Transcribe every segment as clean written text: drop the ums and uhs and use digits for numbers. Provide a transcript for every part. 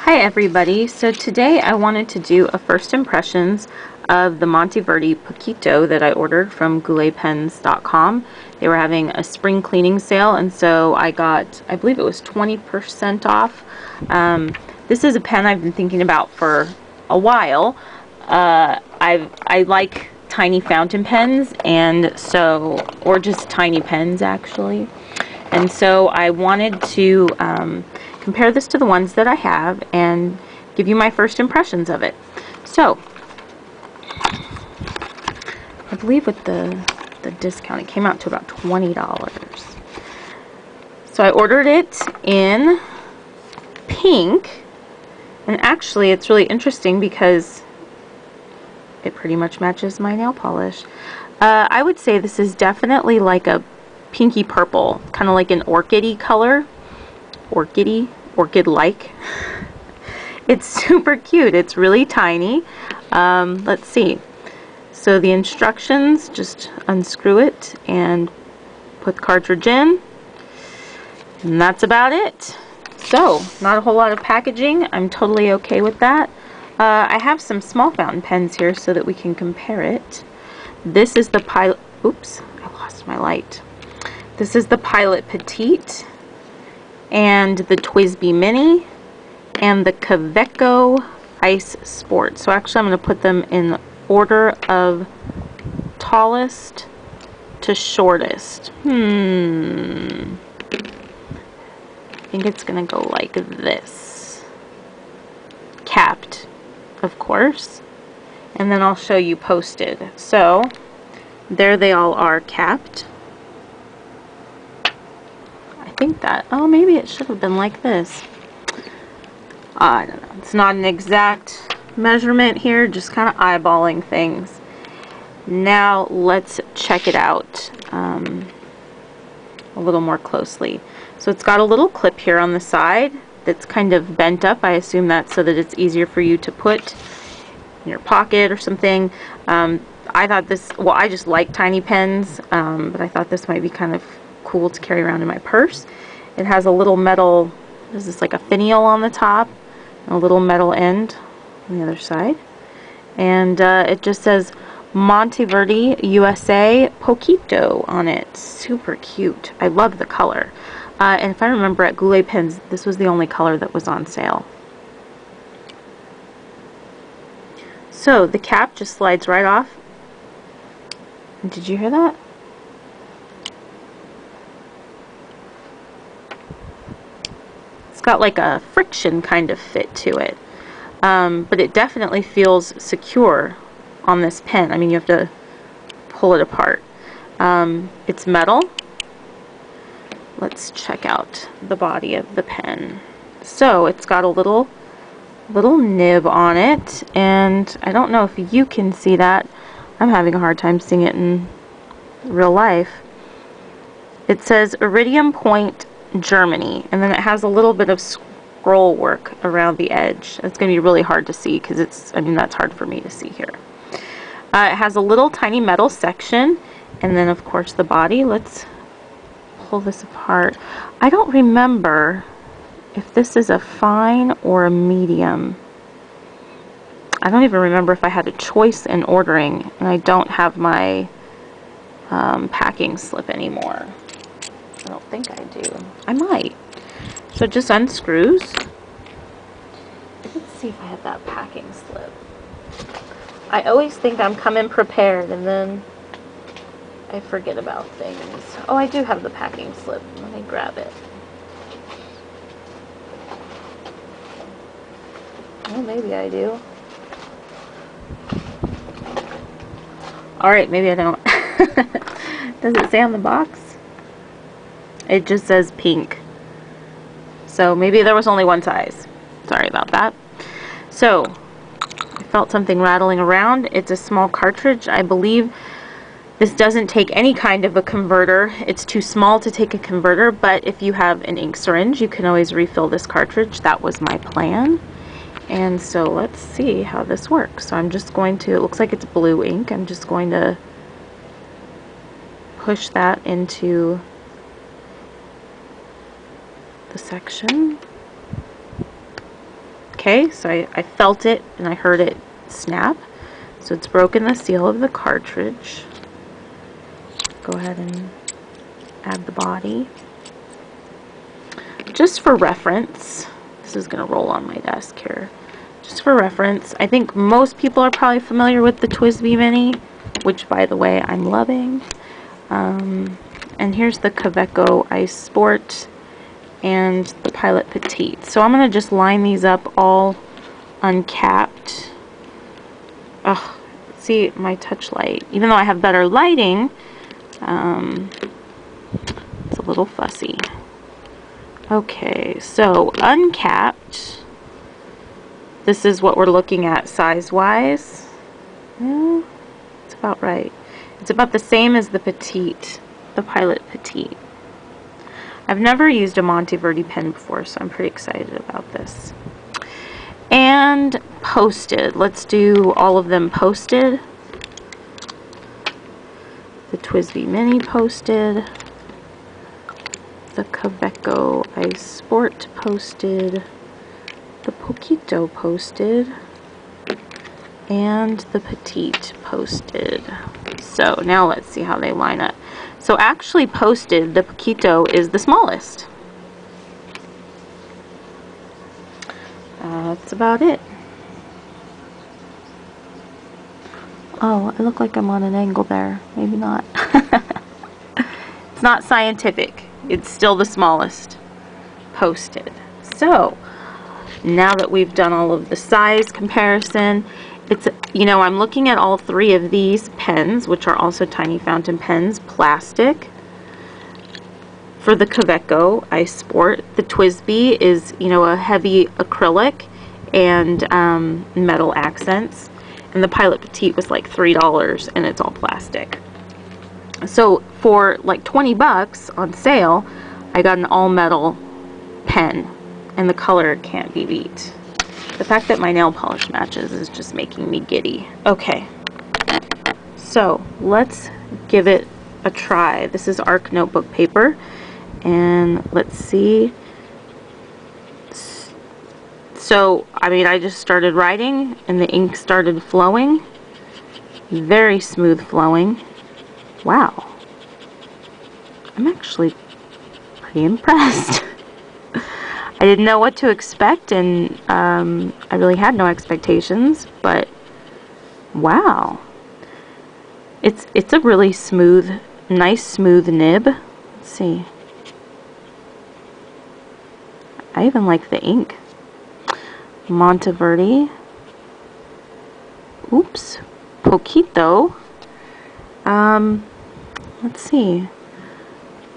Hi everybody, so today I wanted to do a first impressions of the Monteverde Poquito that I ordered from gouletpens.com. They were having a spring cleaning sale, and so I got, I believe it was 20% off. This is a pen I've been thinking about for a while. I like tiny fountain pens, and so, or just tiny pens actually. And so I wanted to compare this to the ones that I have and give you my first impressions of it. So, I believe with the discount it came out to about $20. So I ordered it in pink, and actually it's really interesting because it pretty much matches my nail polish. I would say this is definitely like a pinky purple, kind of like an orchidy color. Orchid-like. It's super cute. It's really tiny. Let's see. So the instructions, just unscrew it and put the cartridge in. And that's about it. So, not a whole lot of packaging. I'm totally okay with that. I have some small fountain pens here so that we can compare it. This is the Pilot... Oops, I lost my light. This is the Pilot Petite, and the Twisby Mini, and the Kaweco Ice Sport. So actually I'm going to put them in order of tallest to shortest. I think it's going to go like this. Capped, of course. And then I'll show you posted. So there they all are capped. I think that, oh, maybe it should have been like this. I don't know. It's not an exact measurement here, just kind of eyeballing things. Now let's check it out a little more closely. So it's got a little clip here on the side that's kind of bent up. I assume that's so that it's easier for you to put in your pocket or something. I thought this, well, I just like tiny pens, but I thought this might be kind of cool to carry around in my purse. It has a little metal, is this like a finial on the top, and a little metal end on the other side, and it just says Monteverde USA Poquito on it. Super cute. I love the color, and if I remember at Goulet Pens, this was the only color that was on sale. So the cap just slides right off. Did you hear that? Got like a friction kind of fit to it, but it definitely feels secure on this pen. I mean, you have to pull it apart. It's metal. Let's check out the body of the pen. So it's got a little nib on it, and I don't know if you can see that. I'm having a hard time seeing it in real life. It says Iridium Point, Germany, and then it has a little bit of scroll work around the edge. It's going to be really hard to see because it's, I mean, that's hard for me to see here. It has a little tiny metal section, and then of course the body. Let's pull this apart. I don't remember if this is a fine or a medium. I don't even remember if I had a choice in ordering, and I don't have my packing slip anymore. I don't think I do. I might. So it just unscrews. Let's see if I have that packing slip. I always think I'm coming prepared, and then I forget about things. Oh, I do have the packing slip. Let me grab it. Oh, maybe I do. Alright, maybe I don't. Does it say on the box? It just says pink. So maybe there was only one size. Sorry about that. So I felt something rattling around. It's a small cartridge. I believe this doesn't take any kind of a converter. It's too small to take a converter, but if you have an ink syringe, you can always refill this cartridge. That was my plan. And so let's see how this works. So I'm just going to, it looks like it's blue ink. I'm just going to push that into the section. Okay, so I felt it and I heard it snap. So it's broken the seal of the cartridge. Go ahead and add the body. Just for reference, this is going to roll on my desk here. Just for reference, I think most people are probably familiar with the TWSBI Mini, which, by the way, I'm loving. And here's the Kaweco Ice Sport and the Pilot Petite. So I'm going to just line these up all uncapped. Ugh, see my touch light. Even though I have better lighting, it's a little fussy. Okay, so uncapped. This is what we're looking at size-wise. Yeah, it's about right. It's about the same as the Petite, the Pilot Petite. I've never used a Monteverde pen before, so I'm pretty excited about this. And posted. Let's do all of them posted. The TWSBI Mini posted. The Kaweco Ice Sport posted. The Poquito posted. And the Petite posted. So now let's see how they line up. So actually posted, the Poquito is the smallest. That's about it. Oh, I look like I'm on an angle there. Maybe not. It's not scientific. It's still the smallest posted. So now that we've done all of the size comparison, it's, you know, I'm looking at all three of these pens, which are also tiny fountain pens, plastic. For the Kaweco Ice Sport, the TWSBI is, you know, a heavy acrylic and metal accents, and the Pilot Petite was like $3 and it's all plastic. So for like 20 bucks on sale, I got an all metal pen, and the color can't be beat. The fact that my nail polish matches is just making me giddy. Okay, so let's give it a try. This is ARC notebook paper, and let's see. So, I mean, I just started writing and the ink started flowing. Very smooth flowing. Wow. I'm actually pretty impressed. I didn't know what to expect, and I really had no expectations, but wow. It's a really smooth, nice smooth nib. Let's see. I even like the ink. Monteverde. Oops. Poquito. Let's see.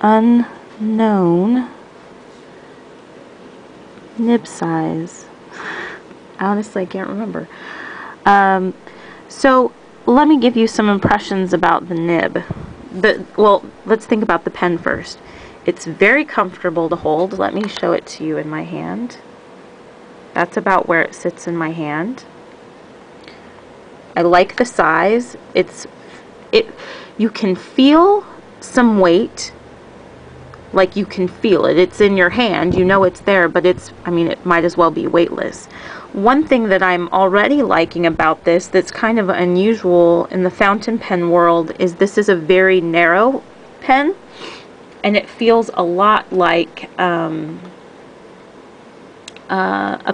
Unknown nib size. Honestly, I can't remember. So let me give you some impressions about the nib. Well, let's think about the pen first. It's very comfortable to hold. Let me show it to you in my hand. That's about where it sits in my hand. I like the size. You can feel some weight. Like, you can feel it. It's in your hand. You know it's there, but I mean, it might as well be weightless. One thing that I'm already liking about this that's kind of unusual in the fountain pen world is this is a very narrow pen, and it feels a lot like a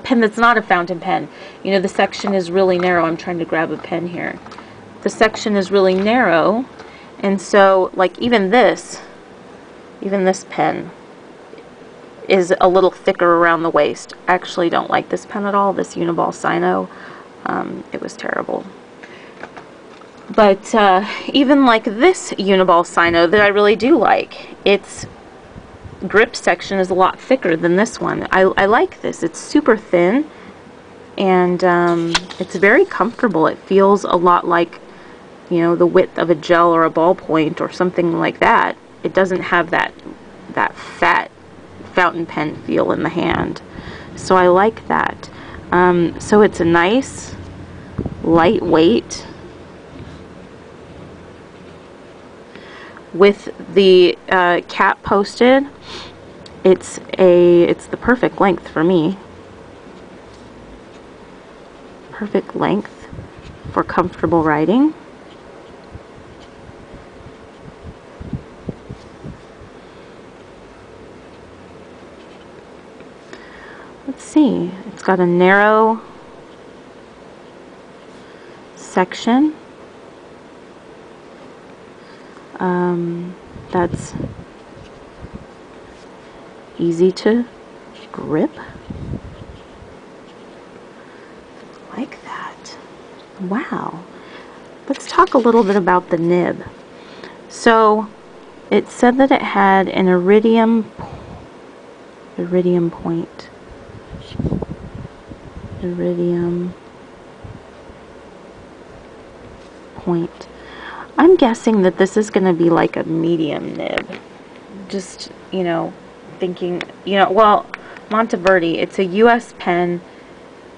pen that's not a fountain pen. You know, the section is really narrow. I'm trying to grab a pen here. The section is really narrow, and so, like, even this pen is a little thicker around the waist. I actually don't like this pen at all, this Uniball Sino. It was terrible. But even like this Uniball Sino that I really do like, its grip section is a lot thicker than this one. I like this. It's super thin, and it's very comfortable. It feels a lot like, you know, the width of a gel or a ballpoint or something like that. It doesn't have that fat fountain pen feel in the hand. So I like that. So it's a nice, lightweight, with the cap posted. It's the perfect length for me. perfect length for comfortable writing. Let's see, it's got a narrow section that's easy to grip. Like that. Wow. Let's talk a little bit about the nib. So it said that it had an iridium point. Iridium point. I'm guessing that this is going to be like a medium nib. Just, you know, thinking, you know, well, Monteverde, it's a US pen.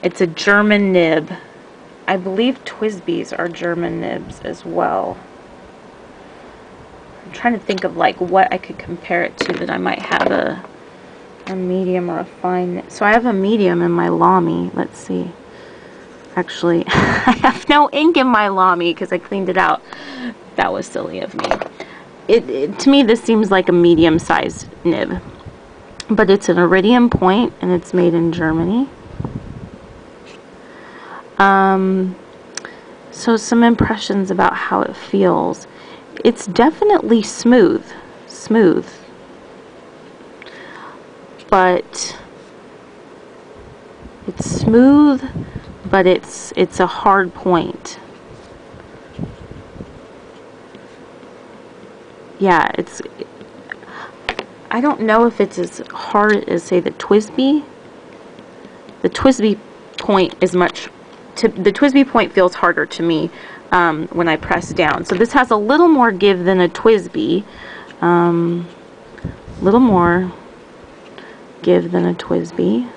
It's a German nib. I believe TWSBIs are German nibs as well. I'm trying to think of like what I could compare it to that I might have a medium or a fine. So I have a medium in my Lamy. Let's see. Actually, I have no ink in my Lamy because I cleaned it out. That was silly of me. To me, this seems like a medium-sized nib. But it's an iridium point, and it's made in Germany. So some impressions about how it feels. It's definitely smooth. But it's smooth, but it's a hard point. Yeah, I don't know if it's as hard as, say, the TWSBI. The TWSBI point is the TWSBI point feels harder to me when I press down. So this has a little more give than a TWSBI. Little more give than a TWSBI.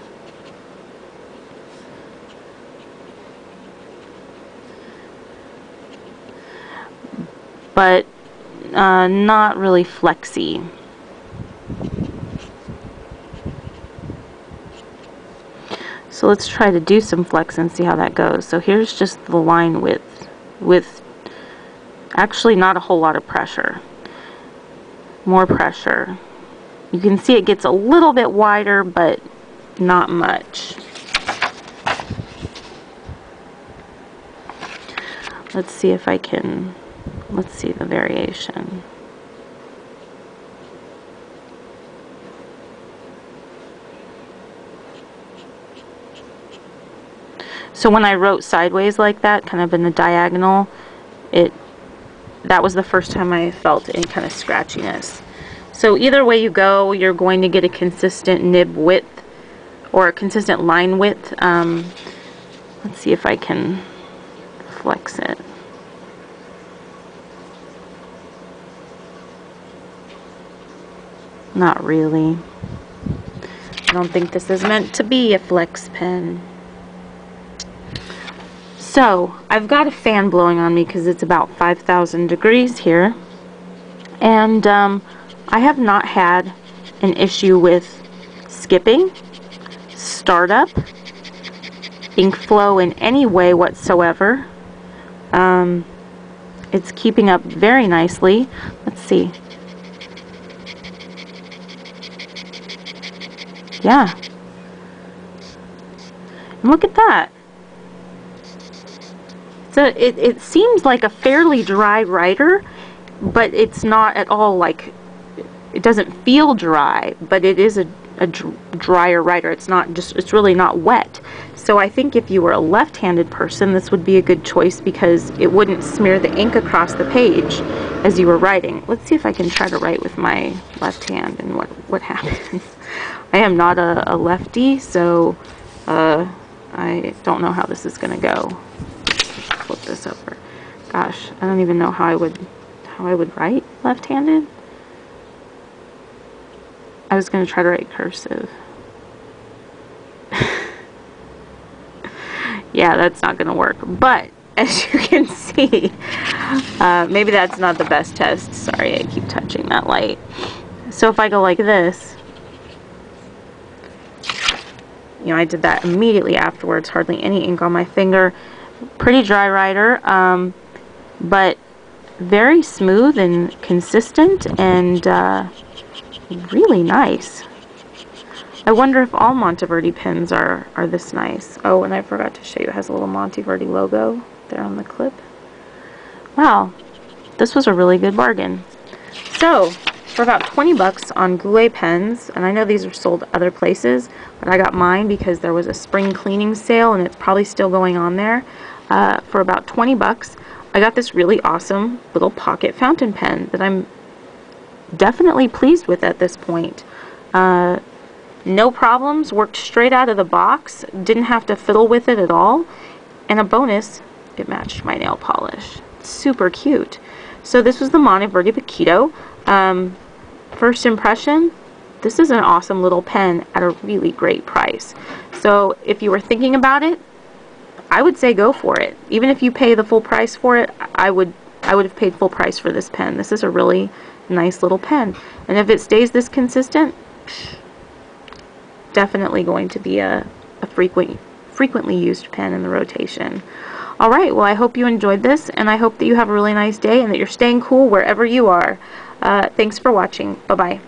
But not really flexy. So let's try to do some flex and see how that goes. So here's just the line width with actually not a whole lot of pressure. More pressure. You can see it gets a little bit wider, but not much. Let's see if I can, let's see the variation. So when I wrote sideways like that, kind of in the diagonal, that was the first time I felt any kind of scratchiness. So either way you go, you're going to get a consistent nib width or a consistent line width. Let's see if I can flex it. Not really. I don't think this is meant to be a flex pen. So I've got a fan blowing on me because it's about 5,000 degrees here, and I have not had an issue with skipping, startup, ink flow in any way whatsoever. It's keeping up very nicely. Let's see. Yeah. And look at that. So it seems like a fairly dry writer, but it's not at all like, it doesn't feel dry, but it is a drier writer. It's not just, it's really not wet. So I think if you were a left-handed person, this would be a good choice because it wouldn't smear the ink across the page as you were writing. Let's see if I can try to write with my left hand and what happens. I am not a lefty, so I don't know how this is going to go. Flip this over. Gosh, I don't even know how I would write left-handed. I was going to try to write cursive. Yeah, that's not going to work. But as you can see, maybe that's not the best test. Sorry, I keep touching that light. So if I go like this, you know, I did that immediately afterwards. Hardly any ink on my finger. Pretty dry writer, but very smooth and consistent, and really nice. I wonder if all Monteverde pens are this nice. Oh, and I forgot to show you, it has a little Monteverde logo there on the clip. Wow, this was a really good bargain. So, for about 20 bucks on Goulet pens, and I know these are sold other places, but I got mine because there was a spring cleaning sale, and it's probably still going on there. For about 20 bucks, I got this really awesome little pocket fountain pen that I'm definitely pleased with at this point. No problems, worked straight out of the box, didn't have to fiddle with it at all, and a bonus, it matched my nail polish. Super cute. So this was the Monteverde Poquito. First impression, this is an awesome little pen at a really great price. So if you were thinking about it, I would say go for it. Even if you pay the full price for it, I would have paid full price for this pen. This is a really nice little pen. And if it stays this consistent, definitely going to be a frequently used pen in the rotation. Alright, well, I hope you enjoyed this, and I hope that you have a really nice day and that you're staying cool wherever you are. Thanks for watching. Bye-bye.